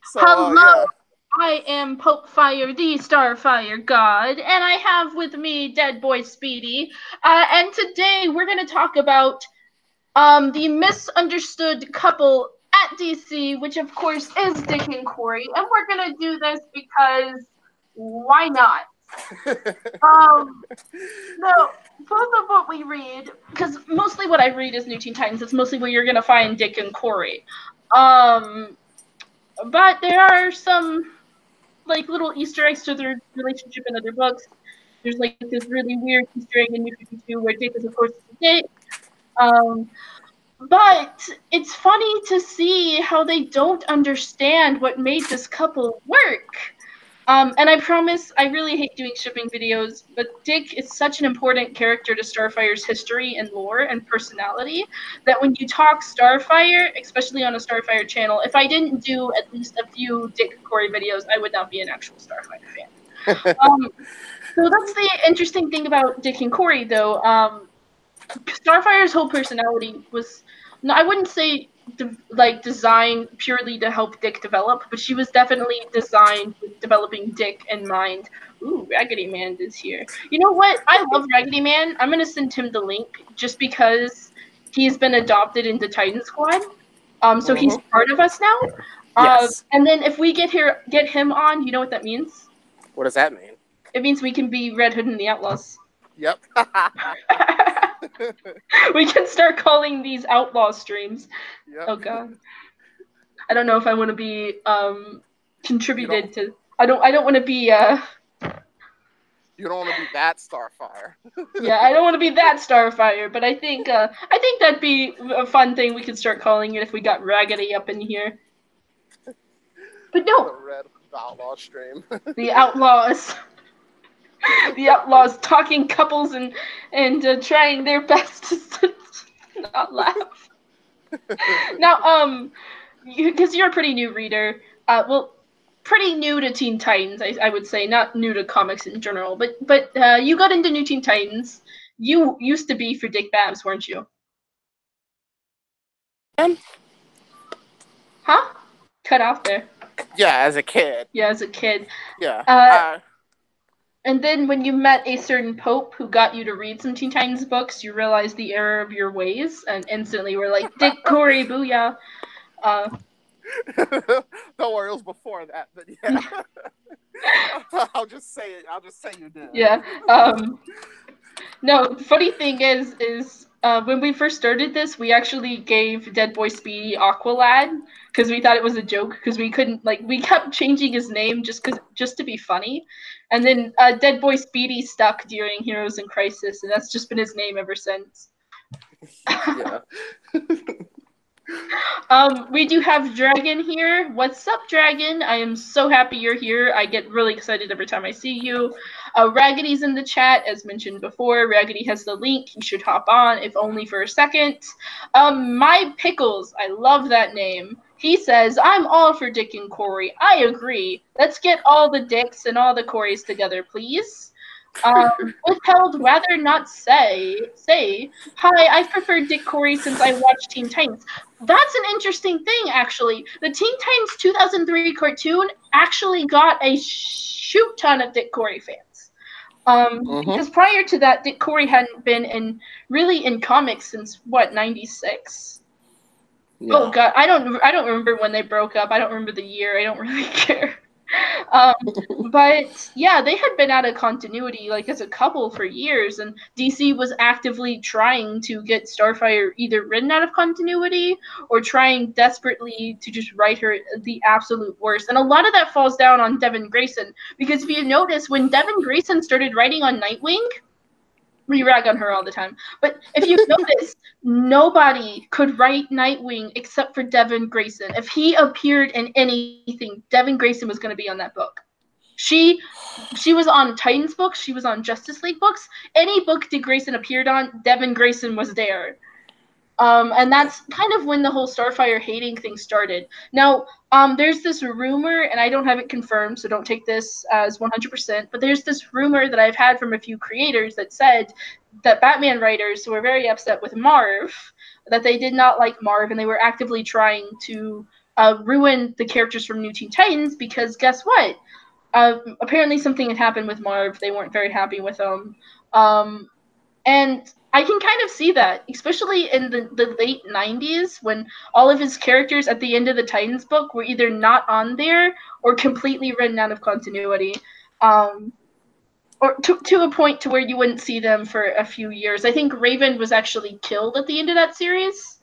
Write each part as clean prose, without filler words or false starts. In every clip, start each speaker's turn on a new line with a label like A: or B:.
A: So,
B: Hello,
A: yeah.
B: I am Pope Fire, the Starfire God, and I have with me Dead Boy Speedy. And today we're going to talk about the misunderstood couple at DC, which of course is Dick and Kory. And we're going to do this because why not? Um, no, both of what we read, because mostly what I read is New Teen Titans. It's mostly where you're going to find Dick and Kory. Um, but there are some like little Easter eggs to their relationship in other books. There's like this really weird Easter egg in New 52 where Dick is of course a Dick. Um, but it's funny to see how they don't understand what made this couple work. And I promise, I really hate doing shipping videos, but Dick is such an important character to Starfire's history and lore and personality that when you talk Starfire, especially on a Starfire channel, if I didn't do at least a few Dick Kory videos, I would not be an actual Starfire fan. Um, so that's the interesting thing about Dick and Kory, though. Starfire's whole personality was, no, I wouldn't say designed purely to help Dick develop, but she was definitely designed with developing Dick in mind. Ooh, Raggedy Man is here. You know what? I love Raggedy Man. I'm gonna send him the link just because he's been adopted into Titan Squad. So he's
A: Hmm.
B: part of us now.
A: Yes.
B: And then if we get him on, you know what that means?
A: What does that mean?
B: It means we can be Red Hood and the Outlaws.
A: Yep.
B: We can start calling these outlaw streams.
A: Yep.
B: Oh god. I don't know if I want to be
A: You don't.
B: contributed to. I don't want to be
A: You don't want to be that Starfire.
B: yeah, I don't want to be that Starfire, but I think that'd be a fun thing we could start calling it if we got Raggedy up in here. But
A: The
B: no,
A: red outlaw stream.
B: the outlaws. The outlaws talking couples and trying their best to not laugh. Now, because you're a pretty new reader, well, pretty new to Teen Titans, I would say, not new to comics in general, but you got into New Teen Titans. You used to be for Dick Babs, weren't you? Huh? Cut off there.
A: Yeah, as a kid.
B: Yeah, as a kid.
A: Yeah.
B: Uh, and then when you met a certain pope who got you to read some Teen Titans books, you realized the error of your ways, and instantly were like, Dick Kory, booyah. Uh,
A: Don't worry, it was before that, but yeah. I'll just say it. I'll just say you did.
B: yeah. No, funny thing is when we first started this, we actually gave Dead Boy Speedy Aqualad because we thought it was a joke because we couldn't like we kept changing his name just to be funny, and then Dead Boy Speedy stuck during Heroes in Crisis, and that's just been his name ever since.
A: Yeah.
B: We do have Dragon here. What's up, Dragon? I am so happy you're here. I get really excited every time I see you. Raggedy's in the chat, as mentioned before. Raggedy has the link. You should hop on, if only for a second. My Pickles, I love that name. He says, I'm all for Dick and Kory. I agree. Let's get all the Dicks and all the Corys together, please. Withheld rather not say hi. I've preferred Dick Kory since I watched Teen Titans. That's an interesting thing, actually. The Teen Titans 2003 cartoon actually got a shoot ton of Dick Kory fans.
A: Mm-hmm.
B: Because prior to that, Dick Kory hadn't been in comics since what, 96? Oh
A: Yeah.
B: god, I don't remember when they broke up. I don't remember the year. I don't really care. Um, but yeah, they had been out of continuity like as a couple for years, and DC was actively trying to get Starfire either written out of continuity or trying desperately to just write her the absolute worst. And a lot of that falls down on Devin Grayson because if you notice, when Devin Grayson started writing on Nightwing, we rag on her all the time. But if you notice, nobody could write Nightwing except for Devin Grayson. If he appeared in anything, Devin Grayson was going to be on that book. She she was on Titans books, she was on Justice League books. Any book Dick Grayson appeared on, Devin Grayson was there. And that's kind of when the whole Starfire hating thing started. Now, there's this rumor, and I don't have it confirmed, so don't take this as 100%, but there's this rumor that I've had from a few creators that said that Batman writers were very upset with Marv, that they did not like Marv, and they were actively trying to ruined the characters from New Teen Titans because guess what? Apparently something had happened with Marv. They weren't very happy with him. And I can kind of see that, especially in the late 90s when all of his characters at the end of the Titans book were either not on there or completely written out of continuity. Or to a point to where you wouldn't see them for a few years. I think Raven was actually killed at the end of that series,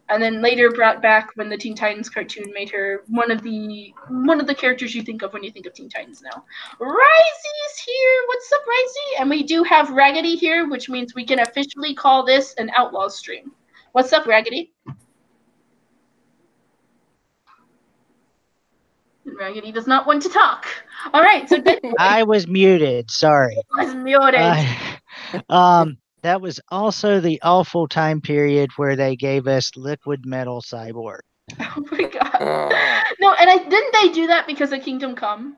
B: and then later brought back when the Teen Titans cartoon made her one of the characters you think of when you think of Teen Titans now. Risey's here. What's up, Risey? And we do have Raggedy here, which means we can officially call this an Outlaws stream. What's up, Raggedy? Raggedy does not want to talk. All right, so
C: I was muted. Sorry.
B: I was muted.
C: That was also the awful time period where they gave us Liquid Metal Cyborg.
B: Oh my god. No, and didn't they do that because of Kingdom Come?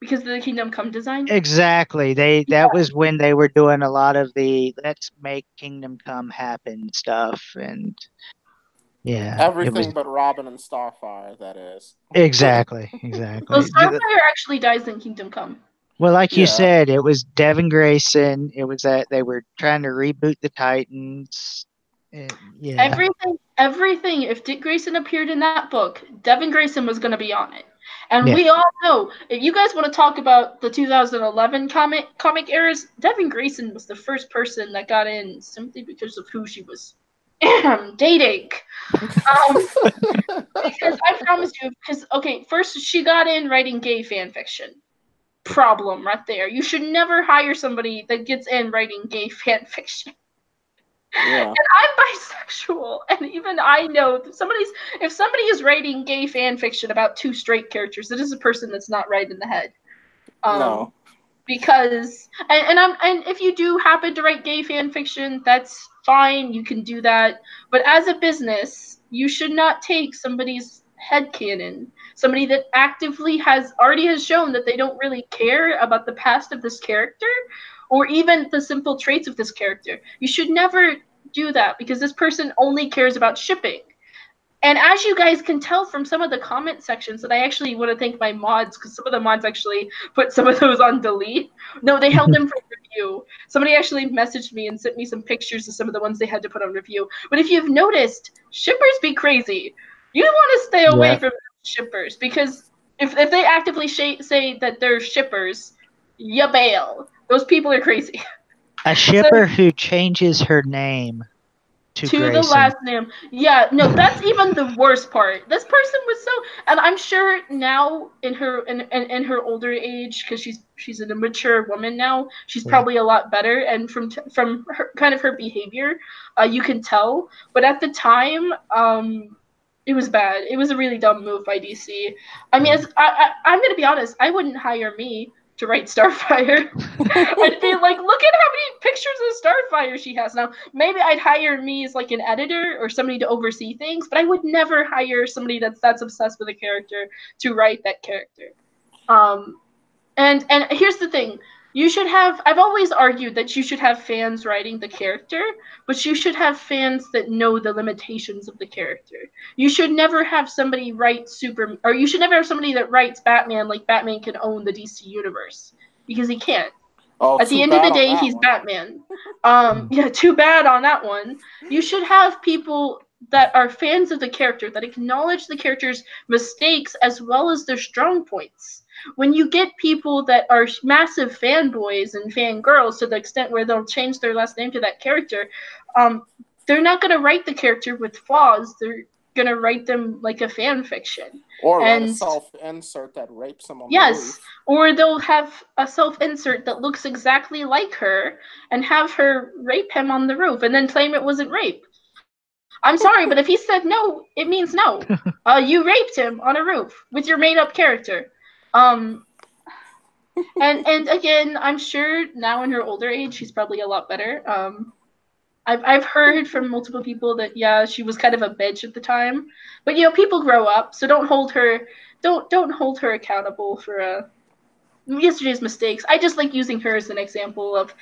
B: Because of the Kingdom Come design?
C: Exactly. That was when they were doing a lot of the let's make Kingdom Come happen stuff, and yeah.
A: Everything but Robin and Starfire, that is.
C: Exactly.
B: Well, Starfire actually dies in Kingdom Come.
C: Well, like you said, it was Devin Grayson. It was that they were trying to reboot the Titans. Yeah.
B: Everything. If Dick Grayson appeared in that book, Devin Grayson was going to be on it. And we all know, if you guys want to talk about the 2011 comic eras, Devin Grayson was the first person that got in simply because of who she was dating. Because I promise you, first she got in writing gay fan fiction. Problem right there. You should never hire somebody that gets in writing gay fan fiction. Yeah. And I'm bisexual, and even I know that if somebody is writing gay fan fiction about two straight characters, it is a person that's not right in the head.
A: No.
B: Because and if you do happen to write gay fan fiction, that's fine, you can do that. But as a business, you should not take somebody's headcanon, somebody that actively already has shown that they don't really care about the past of this character or even the simple traits of this character. You should never do that because this person only cares about shipping. And as you guys can tell from some of the comment sections, that I actually want to thank my mods, because some of the mods actually put some of those on delete. No, they held them for review. Somebody actually messaged me and sent me some pictures of some of the ones they had to put on review. But if you've noticed, shippers be crazy. You want to stay away from shippers, because if they actively say that they're shippers, you bail. Those people are crazy.
C: A shipper who changes her name to
B: the last name. Yeah, no, that's even the worst part. This person was so, and I'm sure now in her older age, because she's an immature woman now, she's probably a lot better, and from her kind of her behavior, you can tell. But at the time, it was bad. It was a really dumb move by DC. I mean, I'm gonna be honest. I wouldn't hire me to write Starfire. I'd be like, look at how many pictures of Starfire she has now. Maybe I'd hire me as like an editor or somebody to oversee things, but I would never hire somebody that's obsessed with a character to write that character. And here's the thing. I've always argued that you should have fans writing the character, but you should have fans that know the limitations of the character. You should never have somebody write you should never have somebody that writes Batman like Batman can own the DC universe, because he can't. At the end of the day, he's Batman. Yeah, too bad on that one. You should have people that are fans of the character, that acknowledge the character's mistakes as well as their strong points. When you get people that are massive fanboys and fangirls to the extent where they'll change their last name to that character, they're not going to write the character with flaws. They're going to write them like a fan fiction.
A: Or write a self-insert that rapes them on the roof.
B: Or they'll have a self-insert that looks exactly like her and have her rape him on the roof and then claim it wasn't rape. I'm sorry, but if he said no, it means no. You raped him on a roof with your made-up character. And again, I'm sure now in her older age, she's probably a lot better. I've heard from multiple people that she was kind of a bitch at the time, but people grow up, so don't hold her accountable for yesterday's mistakes. I just like using her as an example of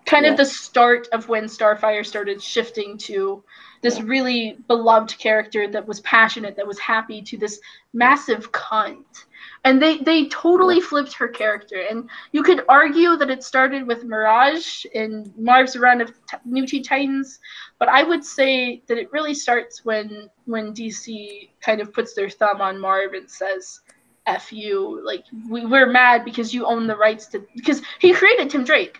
B: kind of the start of when Starfire started shifting to this really beloved character that was passionate, that was happy, to this massive cunt. And they totally flipped her character. And you could argue that it started with Mirage in Marv's run of New Teen Titans, but I would say that it really starts when DC kind of puts their thumb on Marv and says, F you, like, we're mad because you own the rights to, because he created Tim Drake.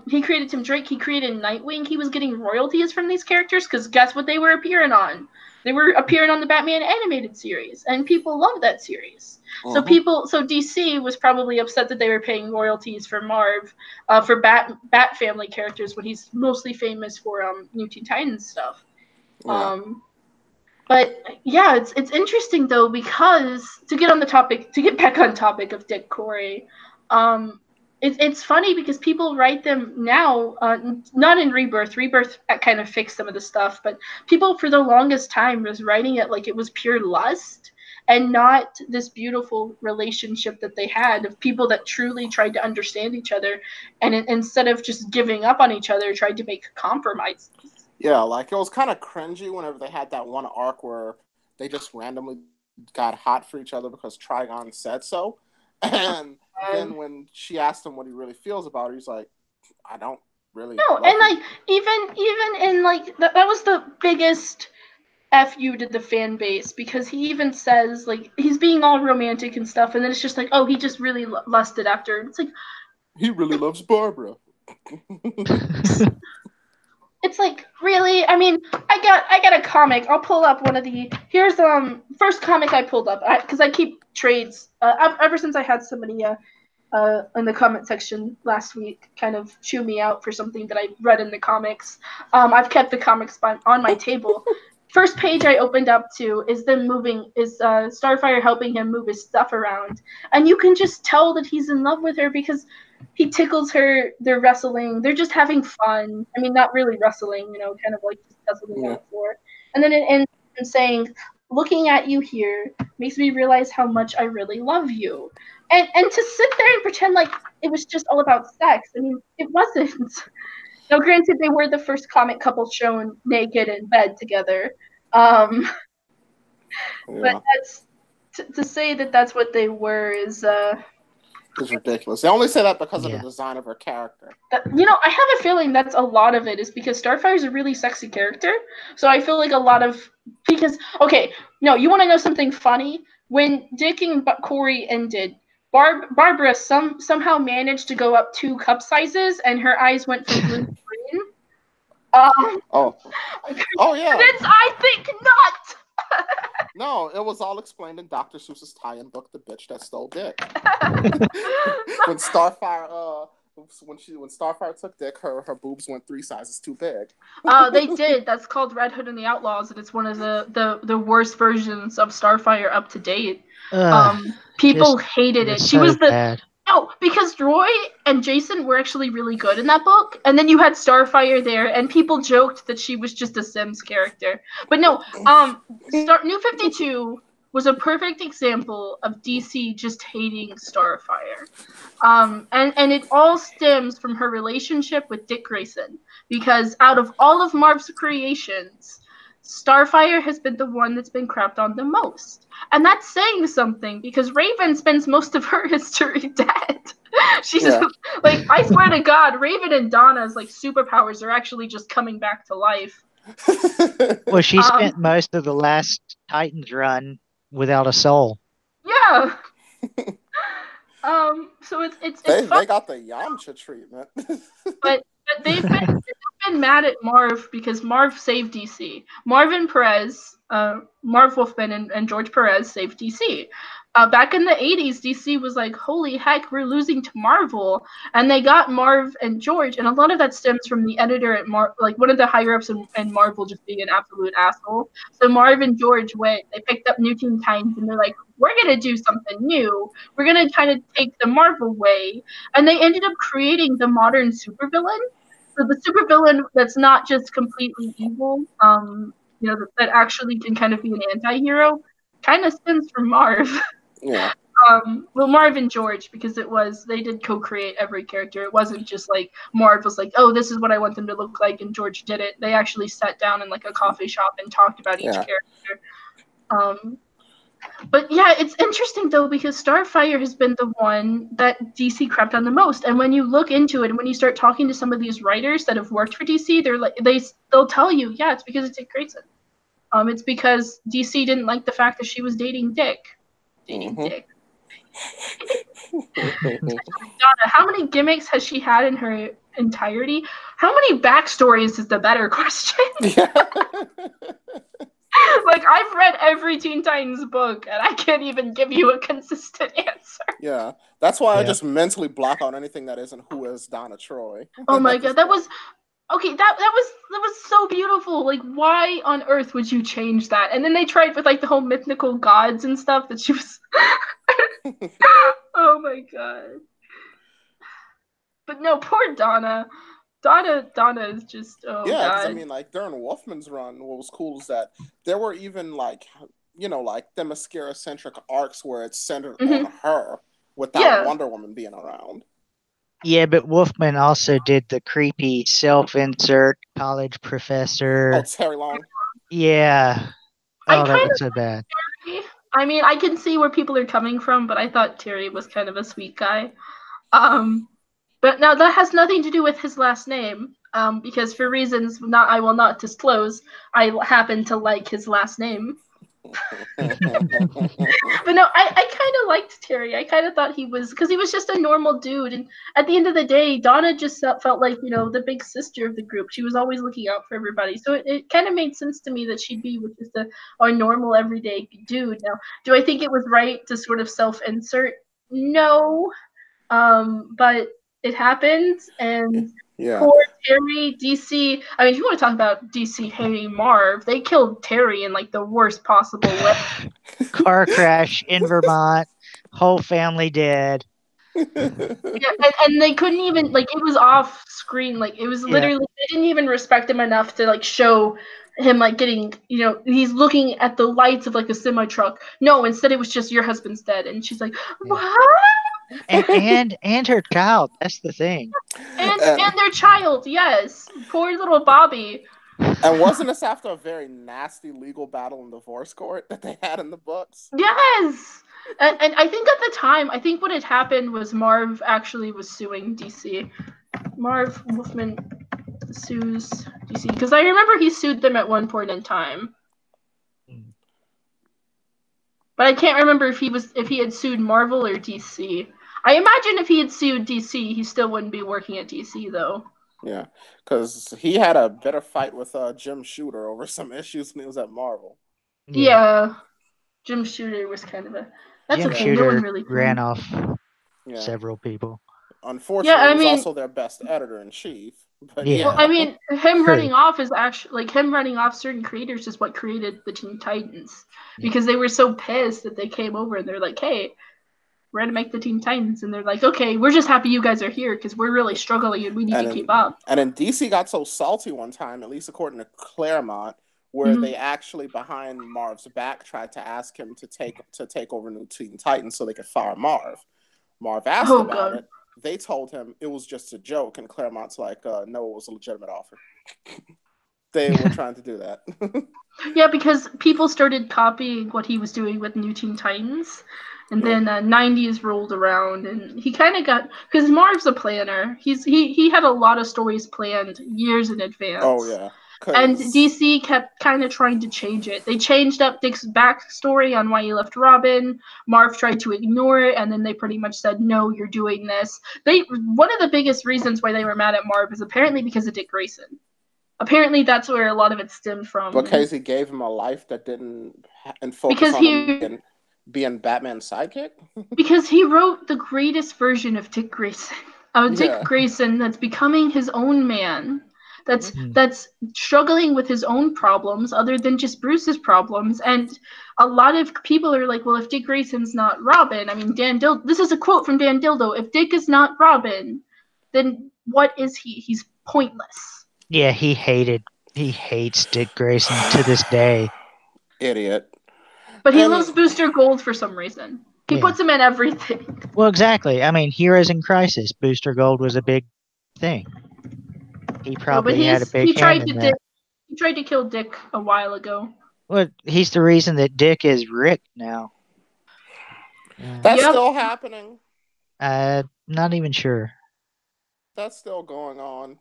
B: He created Nightwing. He was getting royalties from these characters because guess what they were appearing on? They were appearing on the Batman animated series, and people loved that series. So DC was probably upset that they were paying royalties for Marv, for Bat family characters when he's mostly famous for New Teen Titans stuff. But yeah, it's interesting though, because to get back on topic of Dick Kory, it's funny because people write them now, not in Rebirth. Rebirth kind of fixed some of the stuff, but people for the longest time was writing it like it was pure lust and not this beautiful relationship that they had of people that truly tried to understand each other, and instead of just giving up on each other, tried to make compromises.
A: Yeah, like it was kind of cringy whenever they had that one arc where they just randomly got hot for each other because Trigon said so. And then when she asked him what he really feels about her, he's like, I don't really.
B: No, and like even in like that was the biggest fu to the fan base, because he even says like he's being all romantic and stuff, and then it's just like, oh, he just really lusted after her. It's like
A: he really loves Barbara.
B: It's like, really? I mean, I got a comic. I'll pull up one of the. Here's first comic I pulled up because I keep trades. Ever since I had somebody in the comment section last week kind of chew me out for something that I read in the comics. I've kept the comics on my table. First page I opened up to is Starfire helping him move his stuff around, and you can just tell that he's in love with her because he tickles her. They're wrestling. They're just having fun. I mean, not really wrestling, kind of like just puzzling on the floor. And then it ends in saying, "Looking at you here makes me realize how much I really love you." And to sit there and pretend like it was just all about sex, I mean, it wasn't. Now, granted, they were the first comic couple shown naked in bed together. But that's to say that that's what they were is
A: it's ridiculous. They only say that because of the design of her character.
B: I have a feeling that's a lot of it is because Starfire is a really sexy character. So I feel like a lot of you want to know something funny? When Dick and Kory ended, Barbara somehow managed to go up 2 cup sizes, and her eyes went from blue to green.
A: Yeah.
B: I think not.
A: No, it was all explained in Dr. Seuss's tie-in book, The Bitch That Stole Dick. When Starfire, when Starfire took Dick, her boobs went 3 sizes too big.
B: They did. That's called Red Hood and the Outlaws, and it's one of the worst versions of Starfire up to date. People hated it. She was bad. No, because Roy and Jason were actually really good in that book, and then you had Starfire there, and people joked that she was just a Sims character. But no, New 52 was a perfect example of DC just hating Starfire. And it all stems from her relationship with Dick Grayson, because out of all of Marv's creations, Starfire has been the one that's been crapped on the most. And that's saying something, because Raven spends most of her history dead. She's like, I swear to God, Raven and Donna's like superpowers are actually just coming back to life.
C: Well, she spent most of the last Titans run without a soul.
B: Yeah. So it's
A: they got the Yamcha treatment.
B: but they've been mad at Marv because Marv saved DC. Marvin Perez, Marv Wolfman and George Perez saved DC. Back in the 80s, DC was like, holy heck, we're losing to Marvel. And they got Marv and George, and a lot of that stems from the editor at one of the higher-ups in Marvel just being an absolute asshole. So Marv and George they picked up New Teen Titans, and they're like, we're going to do something new. We're going to kind of take the Marvel way. And they ended up creating the modern supervillain. So the supervillain that's not just completely evil, that actually can kind of be an anti-hero, kind of stems from Marv.
A: Yeah.
B: Well, Marv and George, because they did co-create every character. It wasn't just like Marv was like, oh, this is what I want them to look like, and George did it. They actually sat down in like a coffee shop and talked about each character. But yeah, it's interesting though, because Starfire has been the one that DC crapped on the most. And when you look into it, and when you start talking to some of these writers that have worked for DC, they'll tell you, yeah, it's because it's Dick Grayson. It's because DC didn't like the fact that she was dating Dick. Dick. Donna, how many gimmicks has she had in her entirety? How many backstories is the better question? Like, I've read every Teen Titans book, and I can't even give you a consistent answer.
A: Yeah, that's why I just mentally block out anything that isn't who is Donna Troy.
B: Oh my god, that was so beautiful. Like, why on earth would you change that? And then they tried with like the whole mythical gods and stuff that she was. Oh my god. But no, poor Donna. Donna is just
A: yeah, because I mean, like during Wolfman's run, what was cool is that there were even like like the mascara centric arcs where it's centered on her without Wonder Woman being around.
C: Yeah, but Wolfman also did the creepy self-insert college professor.
A: Oh, Terry Long.
C: Yeah. Oh, that was so bad.
B: I mean, I can see where people are coming from, but I thought Terry was kind of a sweet guy. But now that has nothing to do with his last name, because for reasons I will not disclose, I happen to like his last name. But no, I kind of liked Terry. I kind of thought because he was just a normal dude, and at the end of the day, Donna just felt like the big sister of the group. She was always looking out for everybody, so it kind of made sense to me that she'd be with just a normal everyday dude. Now, do I think it was right to sort of self-insert? No, but it happened, and poor Terry. DC, I mean, if you want to talk about DC hating Marv, they killed Terry in like the worst possible way.
C: Car crash in Vermont, whole family dead.
B: Yeah, and they couldn't even, like, it was off screen, like it was literally they didn't even respect him enough to like show him like getting, he's looking at the lights of like a semi truck. No, instead it was just your husband's dead, and she's like, what?
C: And her child. That's the thing.
B: And their child, yes. Poor little Bobby.
A: And wasn't this after a very nasty legal battle in divorce court that they had in the books?
B: Yes. And I think at the time, I think what had happened was Marv actually was suing DC. Marv Wolfman sues DC because I remember he sued them at one point in time. But I can't remember if he had sued Marvel or DC. I imagine if he had sued DC, he still wouldn't be working at DC, though.
A: Yeah, because he had a better fight with Jim Shooter over some issues when he was at Marvel.
B: Yeah. Jim Shooter was kind of a... That's
C: Jim
B: okay,
C: Shooter
B: no one really
C: ran off several people.
A: Unfortunately, he was also their best editor-in-chief. But
B: Well, I mean, him running off is actually... Like, him running off certain creators is what created the Teen Titans. Because they were so pissed that they came over and they're like, hey... we're going to make the Teen Titans. And they're like, okay, we're just happy you guys are here because we're really struggling and we need to keep up.
A: And then DC got so salty one time, at least according to Claremont, where they actually, behind Marv's back, tried to ask him to take over New Teen Titans so they could fire Marv. Marv asked about it. They told him it was just a joke. And Claremont's like, no, it was a legitimate offer. They were trying to do that.
B: Yeah, because people started copying what he was doing with New Teen Titans. And then 90s rolled around, and he kind of got... Because Marv's a planner. He had a lot of stories planned years in advance.
A: Oh, yeah.
B: And DC kept kind of trying to change it. They changed up Dick's backstory on why he left Robin. Marv tried to ignore it, and then they pretty much said, no, you're doing this. One of the biggest reasons why they were mad at Marv is apparently because of Dick Grayson. Apparently, that's where a lot of it stemmed from.
A: Because he gave him a life that didn't focus on him being Batman's sidekick?
B: Because he wrote the greatest version of Dick Grayson. Dick Grayson that's becoming his own man. That's struggling with his own problems other than just Bruce's problems. And a lot of people are like, well, if Dick Grayson's not Robin, I mean, this is a quote from Dan Dildo. If Dick is not Robin, then what is he? He's pointless.
C: Yeah, he hates Dick Grayson to this day.
A: Idiot.
B: But he loves Booster Gold for some reason. He
C: Yeah.
B: puts him in everything.
C: Well, exactly. I mean, Heroes in Crisis, Booster Gold was a big thing. He
B: No, but
C: probably had a big hand in that.
B: he tried to kill Dick a while ago.
C: Well, he's the reason that Dick is Rick now.
A: That's
B: Yep.
A: still happening.
C: Not even sure.
A: That's still going on.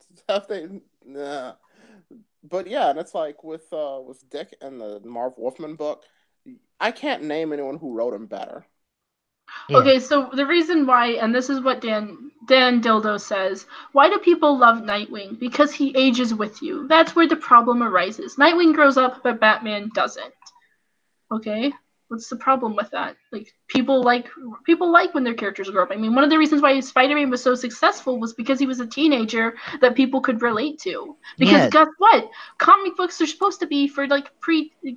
A: Nah. But yeah, and it's like with Dick and the Marv Wolfman book, I can't name anyone who wrote him better.
C: Yeah.
B: Okay, so the reason why, and this is what Dan Dildo says, why do people love Nightwing? Because he ages with you. That's where the problem arises. Nightwing grows up, but Batman doesn't. Okay? What's the problem with that? Like people like when their characters grow up. I mean, one of the reasons why Spider-Man was so successful was because he was a teenager that people could relate to. Because
C: Yeah.
B: guess what? Comic books are supposed to be for like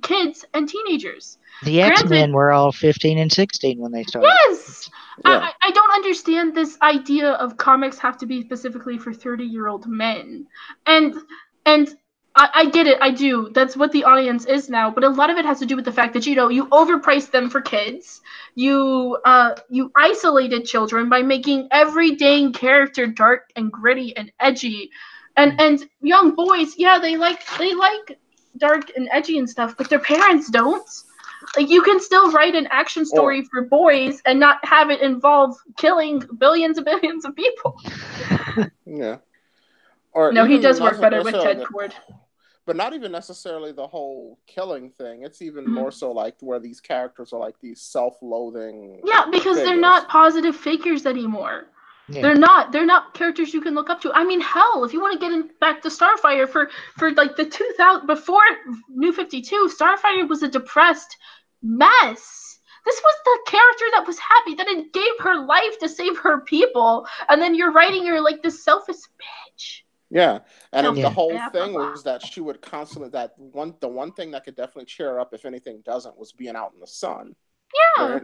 B: kids and teenagers.
C: The X-Men were all 15 and 16 when they started.
B: Yes!
A: Yeah.
B: I don't understand this idea of comics have to be specifically for 30-year-old men. And I get it, I do. That's what the audience is now, but a lot of it has to do with the fact that you overpriced them for kids. You isolated children by making every dang character dark and gritty and edgy. And young boys, yeah, they like dark and edgy and stuff, but their parents don't. Like, you can still write an action story for boys and not have it involve killing billions and billions of people.
A: Yeah. Or
B: no, he
A: even
B: does work better with Ted Kord.
A: But not even necessarily the whole killing thing. It's even more so like where these characters are like these self-loathing.
B: Yeah, because they're not positive figures anymore. Yeah. They're not characters you can look up to. I mean, hell, if you want to get back to Starfire for like the 2000 before New 52, Starfire was a depressed mess. This was the character that was happy, that it gave her life to save her people, and then you're writing her like this selfish bitch.
A: Yeah, and the whole thing was that she would constantly the one thing that could definitely cheer her up if anything doesn't was being out in the sun.
B: Yeah.
A: Right?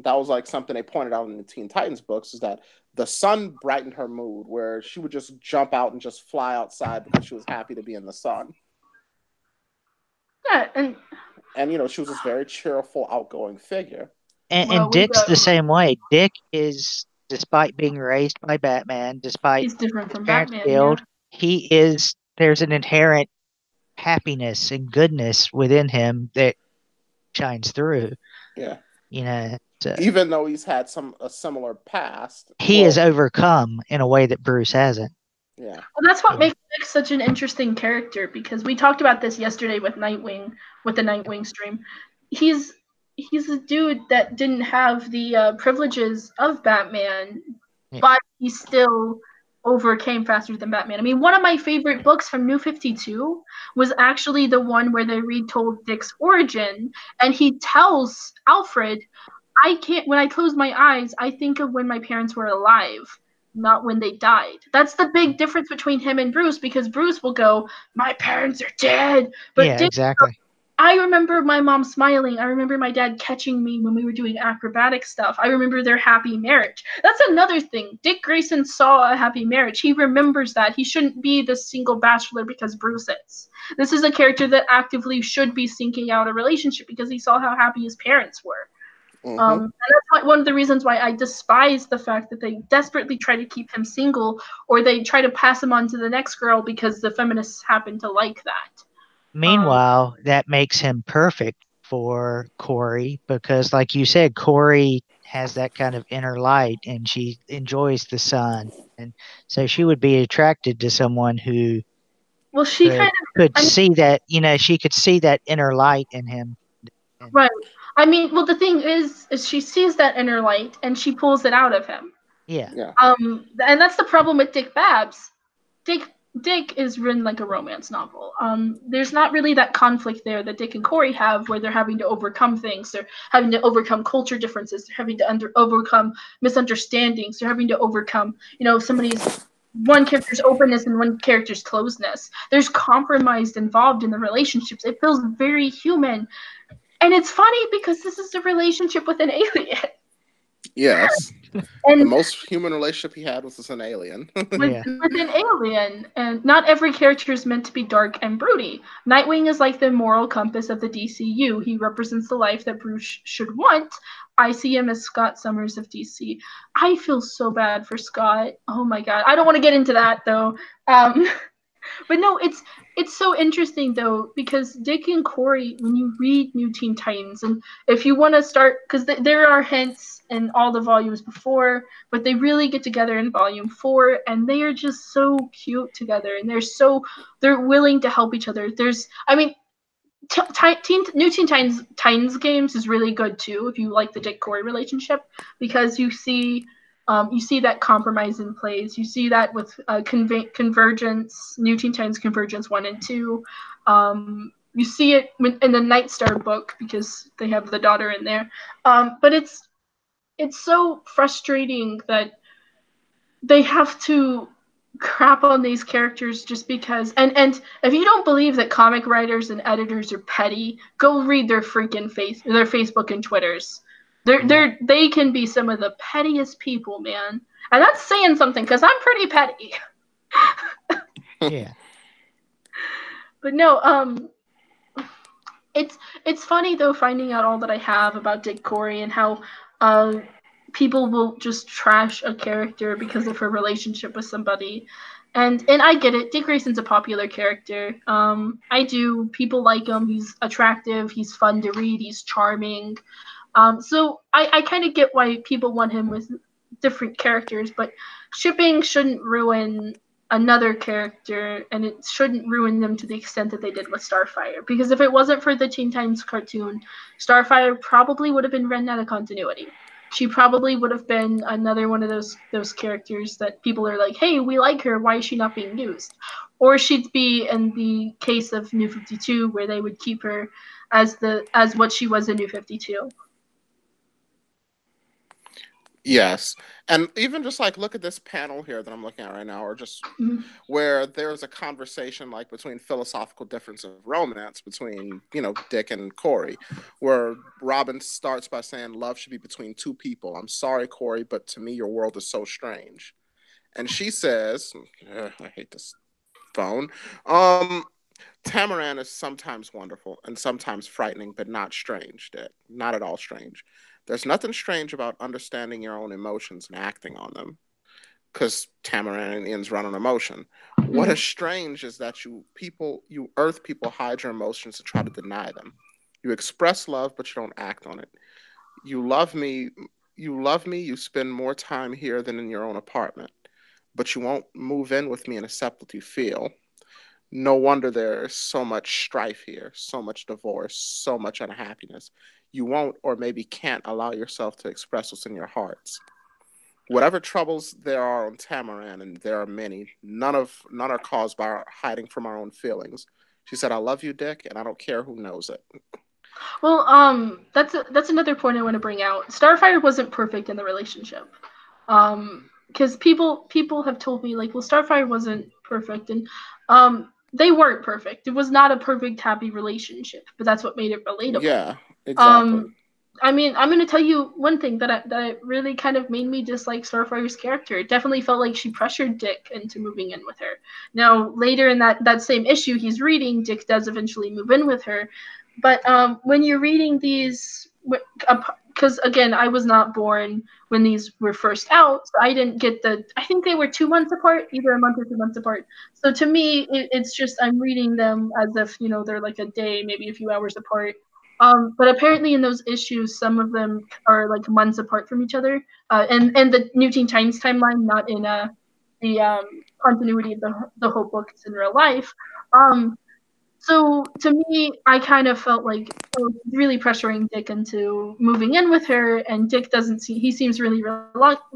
A: That was like something they pointed out in the Teen Titans books, is that the sun brightened her mood, where she would just jump out and just fly outside because she was happy to be in the sun.
B: Yeah,
A: and she was this very cheerful, outgoing figure.
C: And Dick's the same way. Dick is, despite being raised by Batman, despite
B: he's different from
C: parents
B: Batman,
C: killed, there's an inherent happiness and goodness within him that shines through.
A: Yeah.
C: So
A: even though he's had a similar past,
C: he has overcome in a way that Bruce hasn't.
A: Yeah.
B: Well, that's what makes Dick such an interesting character, because we talked about this yesterday with Nightwing, with the Nightwing stream. He's a dude that didn't have the privileges of Batman, but he still overcame faster than Batman. I mean, one of my favorite books from New 52 was actually the one where they retold Dick's origin, and he tells Alfred, when I close my eyes, I think of when my parents were alive, not when they died. That's the big difference between him and Bruce, because Bruce will go, my parents are dead. But Dick,
C: exactly.
B: I remember my mom smiling. I remember my dad catching me when we were doing acrobatic stuff. I remember their happy marriage. That's another thing. Dick Grayson saw a happy marriage. He remembers that. He shouldn't be the single bachelor because Bruce is. This is a character that actively should be seeking out a relationship because he saw how happy his parents were. And that's one of the reasons why I despise the fact that they desperately try to keep him single, or they try to pass him on to the next girl because the feminists happen to like that.
C: Meanwhile, that makes him perfect for Kory, because like you said, Kory has that kind of inner light and she enjoys the sun. And so she would be attracted to someone who could see that, she could see that inner light in him.
B: Right. I mean, well, the thing is she sees that inner light and she pulls it out of him.
C: Yeah.
B: And that's the problem with Dick Babs. Dick is written like a romance novel. There's not really that conflict there that Dick and Kory have, where they're having to overcome things. They're having to overcome culture differences. They're having to overcome misunderstandings. They're having to overcome, one character's openness and one character's closeness. There's compromise involved in the relationships. It feels very human. And it's funny because this is a relationship with an alien.
A: Yes. And the most human relationship he had was with an alien.
B: with an alien. And not every character is meant to be dark and broody. Nightwing is like the moral compass of the DCU. He represents the life that Bruce should want, I see him as Scott Summers of DC. I feel so bad for Scott. Oh my god. I don't want to get into that though. Um, but no, it's so interesting though because Dick and Kory, when you read New Teen Titans, and if you want to start, because there are hints in all the volumes before, but they really get together in volume 4, and they are just so cute together, and they're willing to help each other. I mean, New Teen Titans games is really good too if you like the Dick Kory relationship because you see that compromise in plays. You see that with Convergence, New Teen Titans Convergence 1 and 2. You see it in the Nightstar book because they have the daughter in there. But it's so frustrating that they have to crap on these characters just because and if you don't believe that comic writers and editors are petty, go read their Facebook and Twitters. They can be some of the pettiest people, man. And that's saying something because I'm pretty petty.
C: Yeah.
B: But no, it's funny though finding out all that I have about Dick Kory and how uh people will just trash a character because of her relationship with somebody. And I get it. Dick Grayson's a popular character. I do. People like him. He's attractive. He's fun to read. He's charming. So I kind of get why people want him with different characters, but shipping shouldn't ruin another character, and it shouldn't ruin them to the extent that they did with Starfire. Because if it wasn't for the Teen Titans cartoon, Starfire probably would have been run out of continuity. She probably would have been another one of those characters that people are like, hey, we like her, why is she not being used? Or she'd be in the case of New 52, where they would keep her as what she was in New 52.
A: Yes. And even just like look at this panel here that I'm looking at right now, or just where there's a conversation like between philosophical difference of romance between, Dick and Kory, where Robin starts by saying love should be between two people. I'm sorry, Kory, but to me your world is so strange. And she says, I hate this phone. Tamaran is sometimes wonderful and sometimes frightening, but not strange, Dick. Not at all strange. There's nothing strange about understanding your own emotions and acting on them, because Tamaranians run on emotion. What is strange is that you Earth people hide your emotions and try to deny them. You express love, but you don't act on it. You love me. You spend more time here than in your own apartment, but you won't move in with me and accept what you feel. No wonder there's so much strife here, so much divorce, so much unhappiness. You won't or maybe can't allow yourself to express what's in your hearts. Whatever troubles there are on Tamaran, and there are many, none are caused by our hiding from our own feelings. She said, I love you, Dick, and I don't care who knows it.
B: Well, that's another point I want to bring out. Starfire wasn't perfect in the relationship. Because people have told me like, well, Starfire wasn't perfect, and they weren't perfect. It was not a perfect happy relationship, but that's what made it relatable.
A: Yeah, exactly.
B: I mean, I'm gonna tell you one thing that really kind of made me dislike Starfire's character. It definitely felt like she pressured Dick into moving in with her. Now, later in that same issue he's reading, Dick does eventually move in with her, but when you're reading these, because again, I was not born when these were first out, so I didn't get I think they were 2 months apart, either a month or 2 months apart. So to me, it's just I'm reading them as if they're like a day, maybe a few hours apart. But apparently in those issues, some of them are like months apart from each other, and the New Teen Titans timeline, not in the continuity of the whole book is in real life. So to me, I kind of felt like really pressuring Dick into moving in with her, and Dick doesn't see. He seems really reluctant.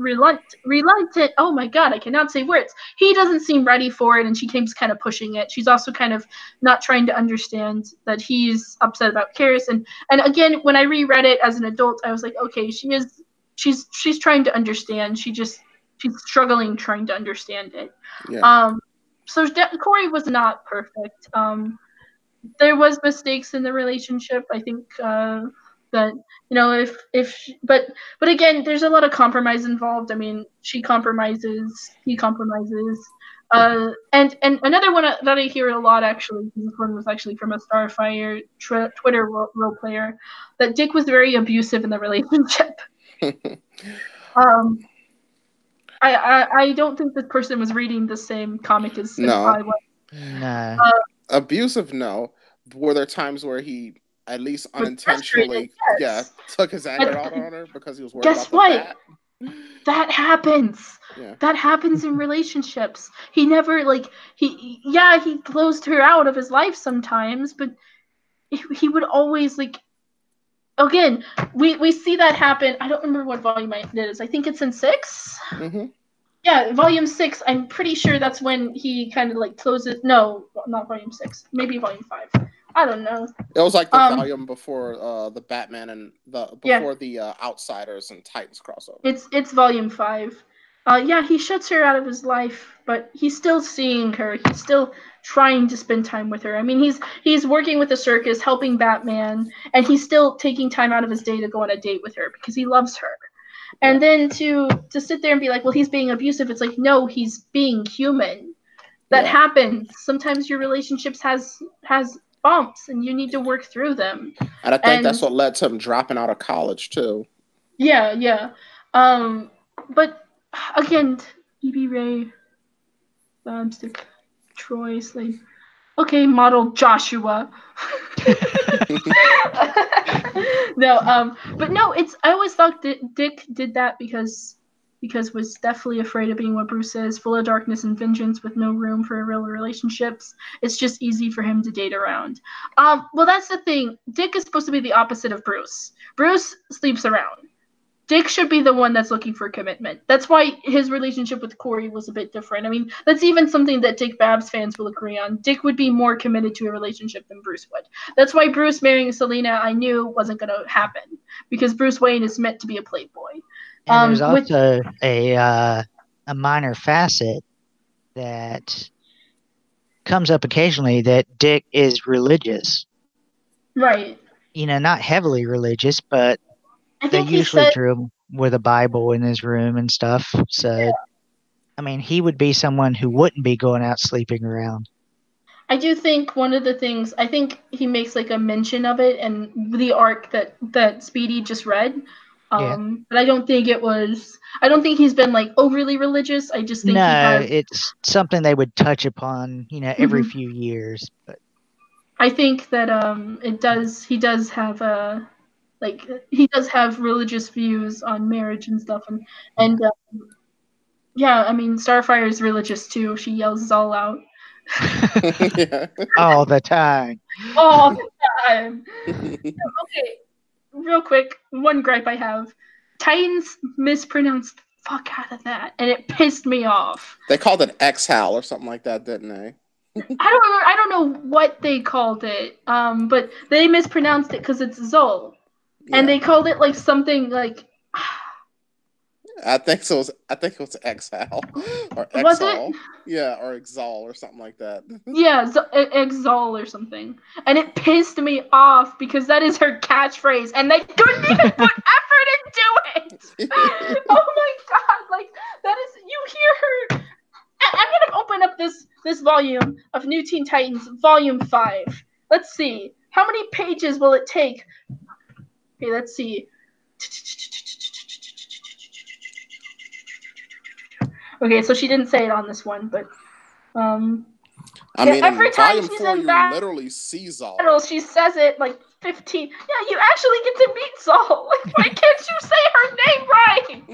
B: Oh my god, I cannot say words. He doesn't seem ready for it, and she keeps kind of pushing it. She's also kind of not trying to understand that he's upset about Karis. And again, when I reread it as an adult, I was like, okay, she's trying to understand. She's struggling trying to understand it.
A: Yeah.
B: So Kory was not perfect. There was mistakes in the relationship. I think that but again, there's a lot of compromise involved. I mean, she compromises, he compromises. And another one that I hear a lot actually, this one was actually from a Starfire Twitter role player, that Dick was very abusive in the relationship. Um, I don't think this person was reading the same comic as
A: No.
B: I was.
C: No.
A: Abusive, no. Were there times where he at least
B: Was frustrated,
A: unintentionally, yeah,
B: yes.
A: took his
B: But
A: anger out on her because he was worried
B: guess
A: about the
B: what?
A: bat?
B: That happens.
A: Yeah.
B: That happens in relationships. He never he closed her out of his life sometimes, but he would always like again, we see that happen. I don't remember what volume it is. I think it's in 6.
A: Mm-hmm.
B: Yeah, volume 6. I'm pretty sure that's when he kind of like closes. No, not volume 6. Maybe volume 5. I don't know.
A: It was like the
B: Um,
A: volume before the Batman and
B: yeah,
A: before the Outsiders and Titans crossover.
B: it's volume 5. Yeah, he shuts her out of his life, but he's still seeing her. He's still trying to spend time with her. I mean, he's working with the circus, helping Batman, and he's still taking time out of his day to go on a date with her because he loves her.
A: Yeah.
B: And then to sit there and be like, well, he's being abusive. It's like, no, he's being human. That
A: Yeah.
B: happens. Sometimes your relationships has bumps, and you need to work through them.
A: And I think
B: And
A: that's what led to him dropping out of college too.
B: yeah, yeah. But again, E.B. Ray, Stick, Troy, Slade. Okay, model Joshua. No, but no, it's. I always thought Dick did that because was definitely afraid of being what Bruce is, full of darkness and vengeance, with no room for real relationships. It's just easy for him to date around. Well, that's the thing. Dick is supposed to be the opposite of Bruce. Bruce sleeps around. Dick should be the one that's looking for commitment. That's why his relationship with Kory was a bit different. I mean, that's even something that Dick Babs fans will agree on. Dick would be more committed to a relationship than Bruce would. That's why Bruce marrying Selena, I knew wasn't going to happen, because Bruce Wayne is meant to be a playboy.
C: And there's
B: With
C: also a minor facet that comes up occasionally, that Dick is religious.
B: right,
C: Not heavily religious, but
B: I
C: they
B: think he
C: usually
B: said,
C: drew him with a Bible in his room and stuff. So, I mean, he would be someone who wouldn't be going out sleeping around.
B: I do think one of the things, I think he makes like a mention of it in the arc that Speedy just read.
C: Yeah.
B: But I don't think he's been like overly religious. I just think he
C: No,
B: has.
C: it's something they would touch upon, every
B: Mhm.
C: few years. But
B: I think that he does have he does have religious views on marriage and stuff, and yeah, I mean Starfire is religious too. She yells all out
A: Yeah.
C: all the time.
B: all the time. Okay, real quick, one gripe I have: Titans mispronounced the fuck out of that, and it pissed me off.
A: They called it exhale or something like that, didn't they?
B: I don't know what they called it, but they mispronounced it because it's Zol, and
A: Yeah.
B: they called it like something like.
A: I think so. I think it was exhale or
B: Was it?
A: exhal. Yeah, or exhal or something like that.
B: Yeah, Exol or something. And it pissed me off because that is her catchphrase, and they couldn't even put effort into it. Oh my god, like that is, you hear her. I'm gonna open up this volume of New Teen Titans, Volume 5. Let's see. How many pages will it take? Okay, let's see. Okay, so she didn't say it on this one, but
A: I
B: yeah,
A: mean,
B: every
A: in
B: time
A: volume
B: she's
A: 4,
B: in
A: you
B: battle,
A: literally see Zol.
B: she says it like 15. Yeah, you actually get to meet Saul. Like, why can't you say her name right?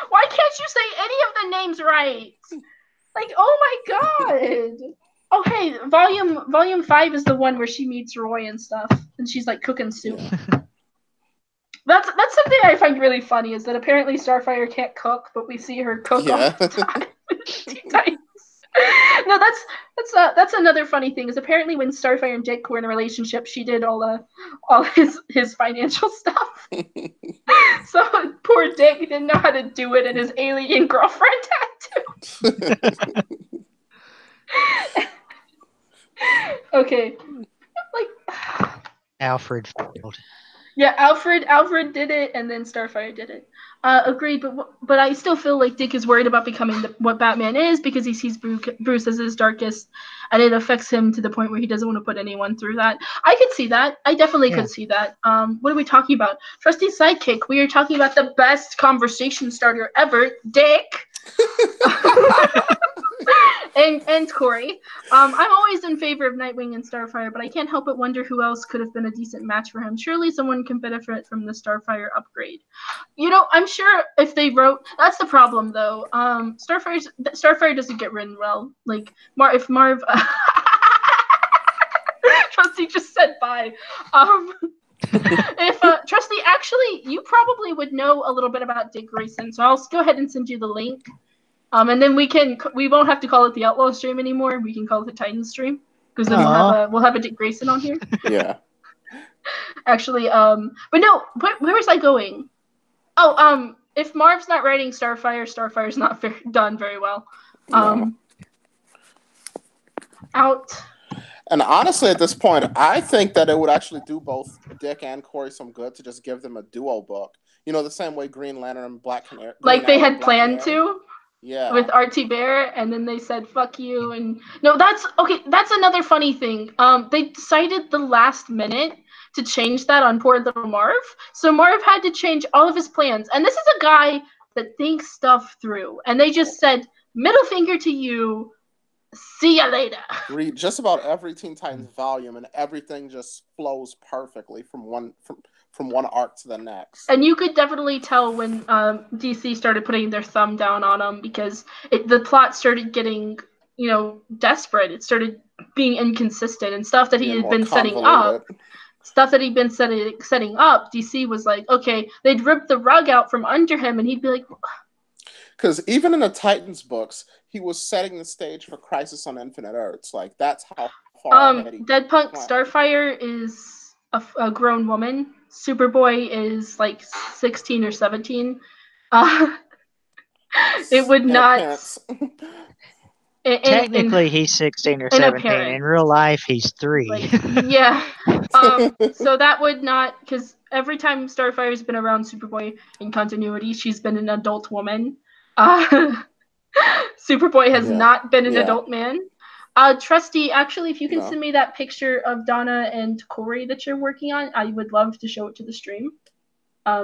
B: Why can't you say any of the names right? Like, oh my god. Oh hey, volume 5 is the one where she meets Roy and stuff, and she's like cooking soup.
A: Yeah.
B: That's something I find really funny, is that apparently Starfire can't cook, but we see her cook all
A: Yeah.
B: the time. No, that's another funny thing, is apparently when Starfire and Dick were in a relationship, she did all his financial stuff. So poor Dick didn't know how to do it, and his alien girlfriend had to. Okay, like
C: Alfred failed.
B: Yeah, Alfred did it, and then Starfire did it. Agreed, but I still feel like Dick is worried about becoming what Batman is because he sees Bruce as his darkest, and it affects him to the point where he doesn't want to put anyone through that. I could see that. I definitely could see that. What are we talking about? Trusty sidekick. We are talking about the best conversation starter ever, Dick. and Kory. I'm always in favor of Nightwing and Starfire, but I can't help but wonder who else could have been a decent match for him. Surely someone can benefit from the Starfire upgrade. I'm sure if they wrote, that's the problem though. Starfire doesn't get written well. Like if Marv, Trusty just said bye. If Trusty, actually, you probably would know a little bit about Dick Grayson, so I'll go ahead and send you the link. And then we won't have to call it the Outlaw stream anymore. We can call it the Titan stream because then we'll have a Dick Grayson on here.
A: Yeah.
B: Actually, but no, where was I going? Oh, if Marv's not writing Starfire's not done very well. Out.
A: And honestly, at this point, I think that it would actually do both Dick and Kory some good to just give them a duo book. The same way Green Lantern and Black Canary.
B: Like they had planned to.
A: Yeah.
B: With R.T. Bear, and then they said "fuck you," and no, that's okay. That's another funny thing. They decided the last minute to change that on poor little Marv, so Marv had to change all of his plans. And this is a guy that thinks stuff through, and they just said middle finger to you. See ya later.
A: Read just about every Teen Titans volume, and everything just flows perfectly from one arc to the next.
B: And you could definitely tell when DC started putting their thumb down on him because the plot started getting, desperate. It started being inconsistent and stuff that he had been setting up. Stuff that he'd been setting up. DC was like, okay, they'd rip the rug out from under him, and he'd be like.
A: Because even in the Titans books, he was setting the stage for Crisis on Infinite Earths. Like, that's how far ahead
B: Dead Punk Starfire is a grown woman. Superboy is like 16 or 17. It would not.
C: Technically, he's 16 or 17. In real life, he's 3.
B: Yeah. So that would not, because every time Starfire's been around Superboy in continuity, she's been an adult woman. Superboy has not been an adult man. Trusty, actually, if you can send me that picture of Donna and Kory that you're working on, I would love to show it to the stream.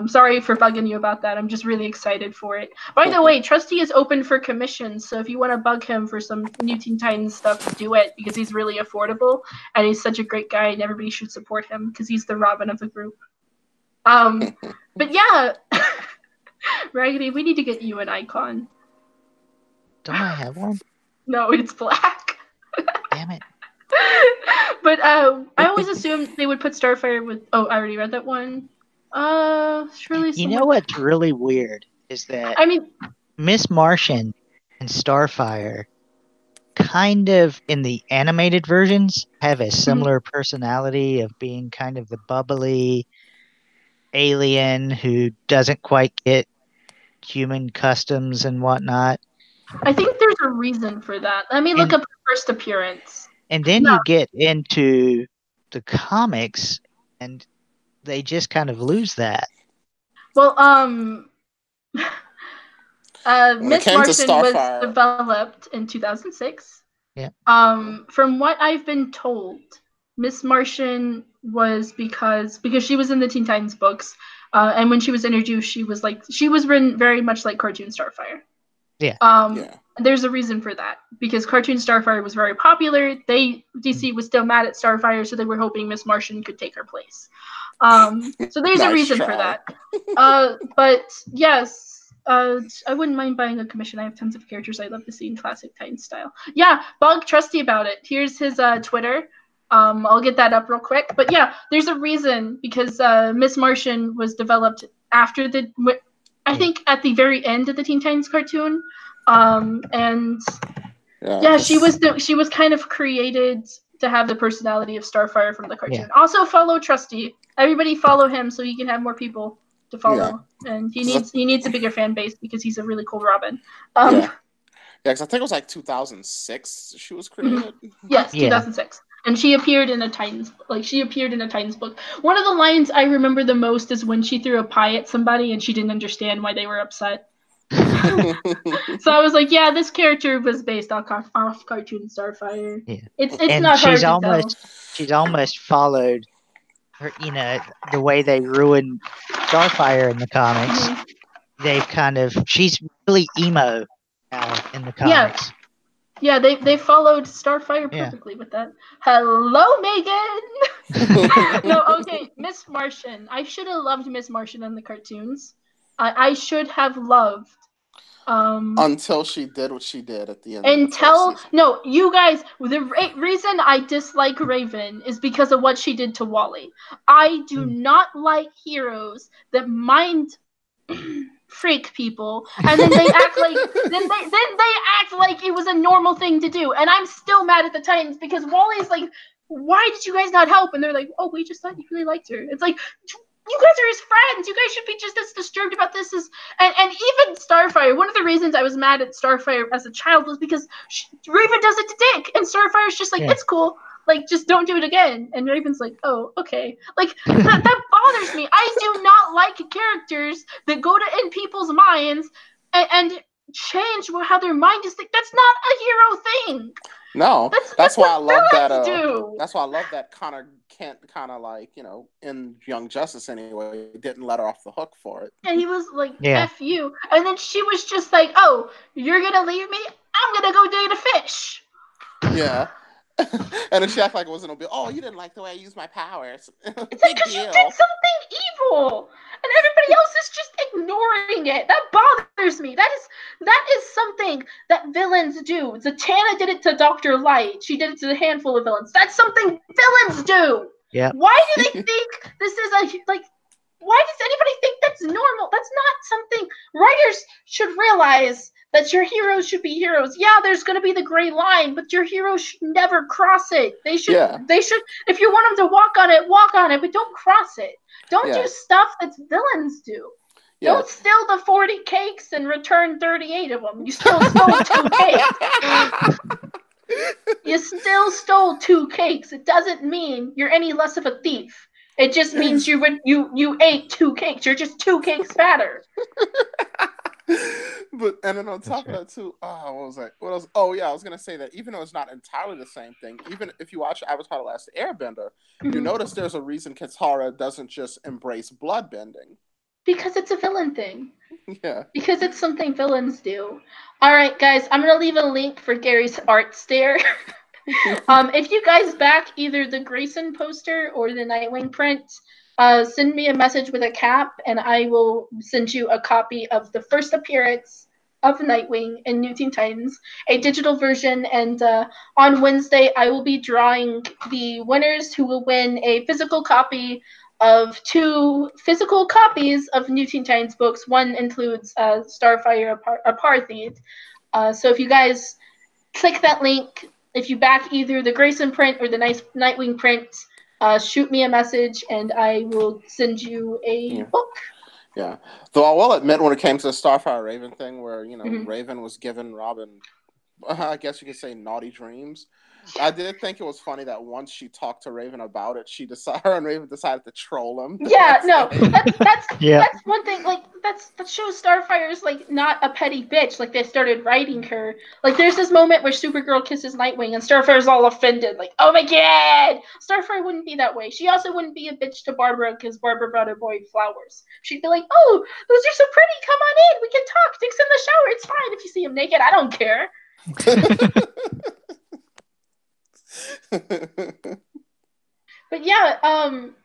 B: Sorry for bugging you about that. I'm just really excited for it. By the way, Trusty is open for commissions, so if you want to bug him for some new Teen Titans stuff, do it, because he's really affordable, and he's such a great guy, and everybody should support him, because he's the Robin of the group. But yeah, Raggedy, we need to get you an icon.
C: Don't I have one?
B: No, it's black.
C: Damn it.
B: But I always assumed they would put Starfire with... Oh, I already read that one. Surely
C: You know what's really weird is that Miss Martian and Starfire kind of, in the animated versions, have a similar personality of being kind of the bubbly alien who doesn't quite get human customs and whatnot.
B: I think there's a reason for that. Let me look up her first appearance.
C: And then you get into the comics, and they just kind of lose that.
B: Well, Miss Martian was developed in 2006.
C: Yeah.
B: From what I've been told, Miss Martian was because she was in the Teen Titans books, and when she was introduced, she was written very much like cartoon Starfire.
C: Yeah.
B: There's a reason for that, because cartoon Starfire was very popular. DC was still mad at Starfire, so they were hoping Miss Martian could take her place. So there's a reason for that. But yes, I wouldn't mind buying a commission. I have tons of characters I'd love to see in classic Titan style. Yeah, bug Trusty about it. Here's his Twitter. I'll get that up real quick. But yeah, there's a reason, because Miss Martian was developed after I think at the very end of the Teen Titans cartoon. And she was kind of created to have the personality of Starfire from the cartoon. Yeah. Also follow Trusty. Everybody follow him so he can have more people to follow. Yeah. And he needs a bigger fan base, because he's a really cool Robin.
A: Because I think it was like 2006 she was created.
B: Yes, 2006. And she appeared in a Titans book. One of the lines I remember the most is when she threw a pie at somebody and she didn't understand why they were upset. So I was like, yeah, this character was based off cartoon Starfire.
C: Yeah.
B: It's
C: And
B: not hard to tell.
C: she's almost followed her, the way they ruined Starfire in the comics. She's really emo in the comics.
B: Yeah, they followed Starfire perfectly with that. Hello, Megan! No, okay, Miss Martian. I should have loved Miss Martian in the cartoons. I should have loved.
A: Until she did what she did at the end of the first season.
B: No, you guys, the reason I dislike Raven is because of what she did to Wally. I do not like heroes that mind freak people, and then they act like it was a normal thing to do. And I'm still mad at the Titans because Wally's like, why did you guys not help? And they're like, oh, we just thought you really liked her. It's like, you guys are his friends. You guys should be just as disturbed about this as and even Starfire. One of the reasons I was mad at Starfire as a child was because Raven does it to Dick, and Starfire's just like, it's cool. Like, just don't do it again. And Raven's like, oh, okay. Like, that bothers me. I do not like characters that go in people's minds and change how their mind is. That's not a hero thing.
A: No, that's why I love that.
B: Do.
A: That's why I love that Connor Kent like, in Young Justice anyway, didn't let her off the hook for it.
B: And he was like, F you. And then she was just like, oh, you're going to leave me? I'm going to go date a fish.
A: Yeah. And then she acted like it wasn't no big. Oh, you didn't like the way I used my powers.
B: It's like, because you did something evil, and everybody else is just ignoring it. That bothers me. That is something that villains do. Zatanna did it to Dr. Light. She did it to a handful of villains. That's something villains do.
C: Yeah.
B: Why do they think this is why does anybody think that's normal? That's not something writers should realize. That your heroes should be heroes. Yeah, there's going to be the gray line, but your heroes should never cross it. They should, if you want them to walk on it, but don't cross it. Don't do stuff that villains do. Yeah. Don't steal the 40 cakes and return 38 of them. You still stole 2 cakes. You still stole 2 cakes. It doesn't mean you're any less of a thief. It just means you ate 2 cakes. You're just 2 cakes fatter.
A: And then on top of that too, what was I? What else? Oh yeah, I was gonna say that even though it's not entirely the same thing, even if you watch Avatar: The Last Airbender, you notice there's a reason Katara doesn't just embrace bloodbending.
B: Because it's a villain thing.
A: Yeah.
B: Because it's something villains do. All right, guys, I'm gonna leave a link for Gary's art stare. If you guys back either the Grayson poster or the Nightwing print, send me a message with a cap, and I will send you a copy of the first appearance of Nightwing in New Teen Titans, a digital version. And on Wednesday, I will be drawing the winners who will win a physical copy of 2 physical copies of New Teen Titans books. One includes Starfire Apartheid. So if you guys click that link, if you back either the Grayson print or the Nightwing print, shoot me a message and I will send you a book.
A: Yeah. Though I will admit, when it came to the Starfire Raven thing, where, Raven was giving Robin, I guess you could say, naughty dreams, I did think it was funny that once she talked to Raven about it, her and Raven decided to troll him.
B: Yeah, no, that's one thing. Like that shows Starfire's like not a petty bitch. Like they started writing her. Like there's this moment where Supergirl kisses Nightwing and Starfire's all offended. Like, oh my god, Starfire wouldn't be that way. She also wouldn't be a bitch to Barbara because Barbara brought her boy flowers. She'd be like, oh, those are so pretty. Come on in, we can talk. Dick's in the shower. It's fine if you see him naked. I don't care. But yeah,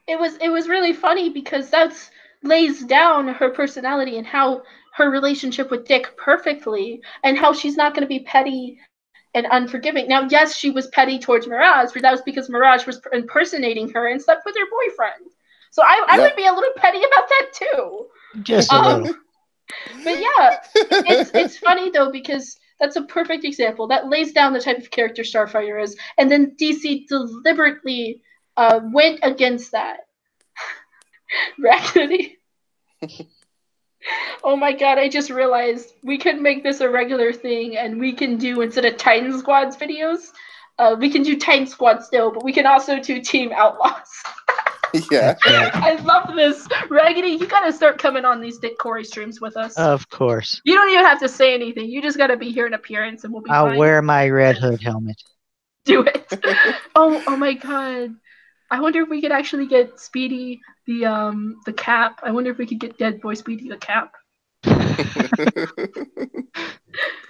B: it was really funny because that's lays down her personality and how her relationship with Dick perfectly, and how she's not going to be petty and unforgiving. Now, yes, she was petty towards Mirage, but that was because Mirage was impersonating her and slept with her boyfriend. So I would be a little petty about that too.
C: Just a little.
B: But yeah, it's funny though because that's a perfect example. That lays down the type of character Starfire is. And then DC deliberately went against that. Raccoony. Oh my god, I just realized we could make this a regular thing and we can do, instead of Titan Squad's videos, We can do Titan Squad still, but we can also do Team Outlaws.
A: Yeah.
C: Right.
B: I love this. Raggedy, you gotta start coming on these Dick Kory streams with us.
C: Of course.
B: You don't even have to say anything. You just gotta be here in appearance and we'll be
C: I'll
B: fine.
C: wear my Red Hood helmet.
B: Do it. Oh my god. I wonder if we could actually get Speedy the cap. I wonder if we could get Dead Boy Speedy the cap.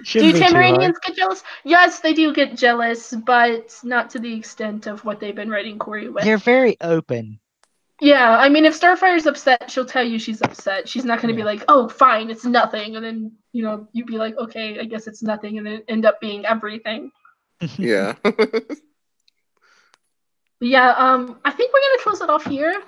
C: Shouldn't
B: Do
C: be too hard.
B: Tamaranians get jealous? Yes, they do get jealous, but not to the extent of what they've been writing Kory with.
C: They're very open.
B: Yeah, I mean, if Starfire's upset, she'll tell you she's upset. She's not going to be
C: Yeah.
B: like, oh, fine, it's nothing. And then, you'd be like, okay, I guess it's nothing. And then it end up being everything.
A: Yeah.
B: Yeah, I think we're going to close it off here.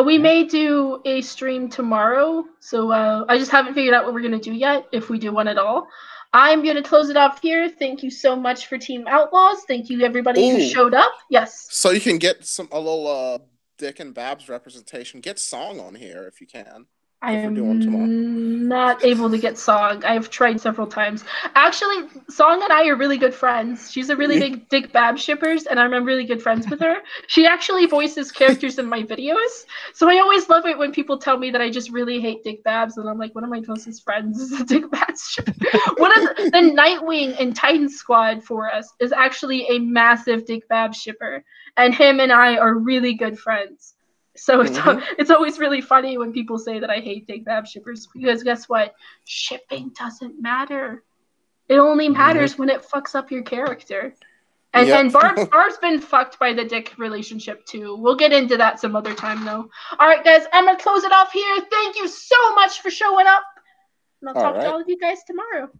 B: We may do a stream tomorrow. So I just haven't figured out what we're going to do yet, if we do one at all. I'm going to close it off here. Thank you so much for Team Outlaws. Thank you, everybody who showed up. Yes.
A: So you can get a little Dick and Babs representation. Get Song on here if you can.
B: I'm not able to get Song. I've tried several times. Actually, Song and I are really good friends. She's a really big Dick Babs shippers, and I'm really good friends with her. She actually voices characters in my videos, so I always love it when people tell me that I just really hate Dick Babs, and I'm like, one of my closest friends is a Dick Babs shipper. One of the Nightwing and Titan Squad for us is actually a massive Dick Babs shipper, and him and I are really good friends. So it's always really funny when people say that I hate Dick Babs shippers, because guess what? Shipping doesn't matter. It only matters when it fucks up your character. And Barb's been fucked by the Dick relationship too. We'll get into that some other time though. All right, guys, I'm gonna close it off here. Thank you so much for showing up, and I'll talk to all of you guys tomorrow.